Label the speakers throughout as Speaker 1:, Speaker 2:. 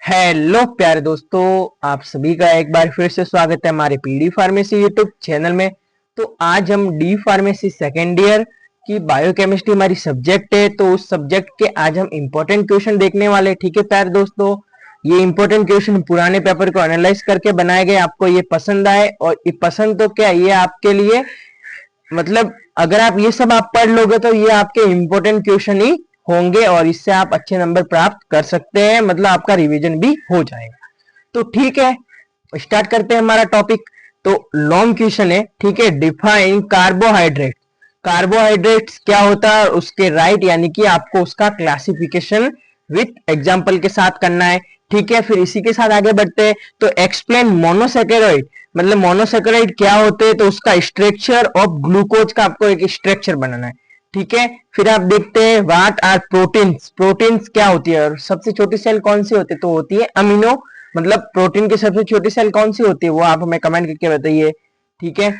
Speaker 1: Hello प्यारे दोस्तों, आप सभी का एक बार फिर से स्वागत है हमारे पीडी फार्मेसी यूट्यूब चैनल में। तो आज हम डी फार्मेसी सेकेंड ईयर की बायोकेमिस्ट्री हमारी सब्जेक्ट है, तो उस सब्जेक्ट के आज हम इंपॉर्टेंट क्वेश्चन देखने वाले। ठीक है प्यारे दोस्तों, ये इंपॉर्टेंट क्वेश्चन पुराने पेपर को एनालाइज करके बनाए गए। आपको ये पसंद आए, और ये पसंद तो क्या, ये आपके लिए मतलब अगर आप ये सब आप पढ़ लोगे तो ये आपके इंपॉर्टेंट क्वेश्चन ही होंगे, और इससे आप अच्छे नंबर प्राप्त कर सकते हैं, मतलब आपका रिवीजन भी हो जाएगा। तो ठीक है, स्टार्ट करते हैं हमारा टॉपिक। तो लॉन्ग क्वेश्चन है, ठीक है। Define carbohydrate. कार्बोहाइड्रेट्स क्या होता है, उसके राइट यानी कि आपको उसका क्लासिफिकेशन विथ एग्जांपल के साथ करना है। ठीक है, फिर इसी के साथ आगे बढ़ते हैं। तो एक्सप्लेन मोनोसेकेराइड, मतलब मोनोसेकेराइड क्या होते हैं, तो उसका स्ट्रक्चर ऑफ ग्लूकोज का आपको एक स्ट्रक्चर बनाना है। ठीक है, फिर आप देखते हैं व्हाट आर प्रोटीन्स। प्रोटीन्स क्या होती है, और सबसे छोटी सेल कौन सी होती है, तो होती है अमीनो। मतलब प्रोटीन की सबसे छोटी सेल कौन सी होती है, वो आप हमें कमेंट करके बताइए। ठीक है,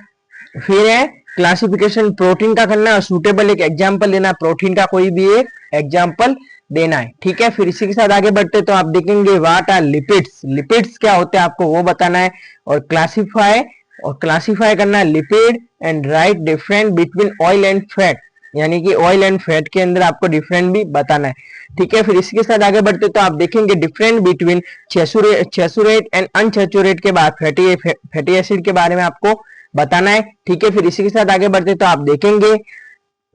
Speaker 1: फिर है क्लासिफिकेशन प्रोटीन का करना है, सूटेबल एक एग्जांपल देना, प्रोटीन का कोई भी एक एग्जांपल देना है। ठीक है, फिर इसी के साथ आगे बढ़ते तो आप देखेंगे व्हाट आर लिपिड्स। लिपिड्स क्या होते हैं आपको वो बताना है, और क्लासिफाई करना है lipid and right different between oil and fat, यानी कि ऑयल एंड फैट के अंदर आपको डिफरेंट भी बताना है। ठीक है, फिर इसके साथ आगे बढ़ते तो आप देखेंगे डिफरेंट बिटवीन सैचुरेट एंड अनसैचुरेट के बाद फैटी एसिड के बारे में आपको बताना है। ठीक है, फिर इसी के साथ आगे बढ़ते तो आप देखेंगे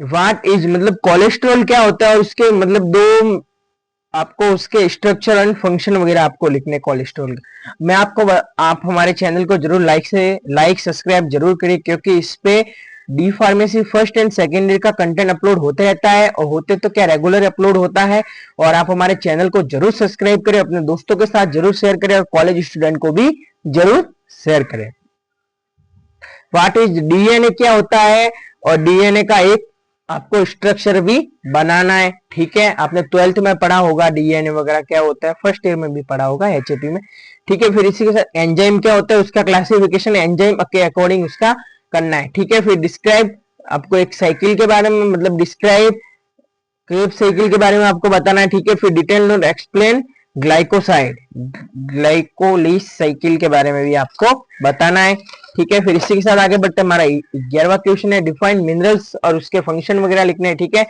Speaker 1: व्हाट इज, मतलब कोलेस्ट्रॉल क्या होता है, उसके मतलब दो आपको उसके स्ट्रक्चर एंड फंक्शन वगैरह आपको लिखने कोलेस्ट्रॉल। मैं आपको आप हमारे चैनल को जरूर लाइक सब्सक्राइब जरूर करिए, क्योंकि इस पे D pharmacy first and second year का कंटेंट अपलोड होते रहता है, और होते तो क्या रेगुलर अपलोड होता है। और आप हमारे चैनल को जरूर सब्सक्राइब करें, अपने दोस्तों के साथ जरूर शेयर करें, और कॉलेज स्टूडेंट को भी जरूर शेयर करें। व्हाट इज डीएनए क्या होता है, और डीएनए का एक आपको स्ट्रक्चर भी बनाना है। ठीक है, आपने 12th में पढ़ा होगा डीएनए वगैरह क्या होता है, फर्स्ट ईयर में भी पढ़ा होगा एचएटी में। ठीक है, फिर इसी के साथ एंजाइम क्या होता है, उसका क्लासिफिकेशन एंजाइम के अकॉर्डिंग उसका करना है। ठीक है, फिर डिस्क्राइब, आपको एक साइकिल के बारे में मतलब डिस्क्राइब क्रेब साइकिल के बारे में आपको बताना है। ठीक है, फिर डिटेल नोट एक्सप्लेन ग्लाइकोलिस साइकिल के बारे में भी आपको बताना है। ठीक है, फिर इसी के साथ आगे बढ़ते हमारा 11वां क्वेश्चन है डिफाइन मिनरल्स और उसके फंक्शन वगैरह लिखने हैं। ठीक है,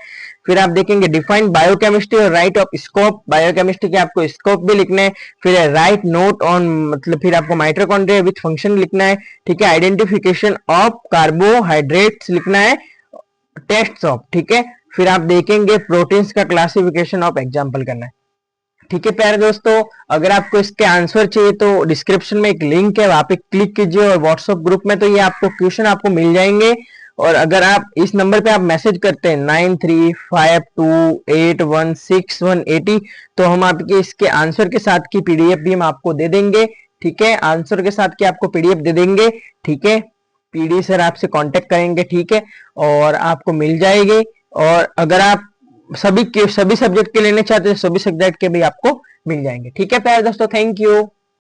Speaker 1: फिर आप देखेंगे डिफाइन बायोकेमिस्ट्री और राइट ऑफ स्कोप, बायोकेमिस्ट्री के आपको स्कोप भी लिखने हैं। फिर राइट नोट ऑन, मतलब फिर आपको माइटोकॉन्ड्रिया विथ फंक्शन लिखना है। ठीक है, आइडेंटिफिकेशन ऑफ कार्बोहाइड्रेट्स लिखना है, टेस्ट ऑफ। ठीक है, फिर आप देखेंगे प्रोटीन्स का क्लासिफिकेशन ऑफ एग्जांपल करना है। ठीक है प्यारे दोस्तों, अगर आपको इसके आंसर चाहिए तो डिस्क्रिप्शन में एक लिंक है, वहां पे क्लिक कीजिए, और व्हाट्सएप ग्रुप में तो ये आपको क्वेश्चन आपको मिल जाएंगे। और अगर आप इस नंबर पे आप मैसेज करते हैं 9352816180, तो हम आपके इसके आंसर के साथ की पीडीएफ भी हम आपको दे देंगे। ठीक है, आंसर के साथ की आपको पीडीएफ दे देंगे। ठीक है, पीडी सर आपसे कांटेक्ट करेंगे। ठीक है, और आपको मिल जाएगी। और अगर आप सभी सब्जेक्ट के लेने चाहते हैं, सभी सब्जेक्ट के भी आपको मिल जाएंगे। ठीक है प्यारे दोस्तों, थैंक यू।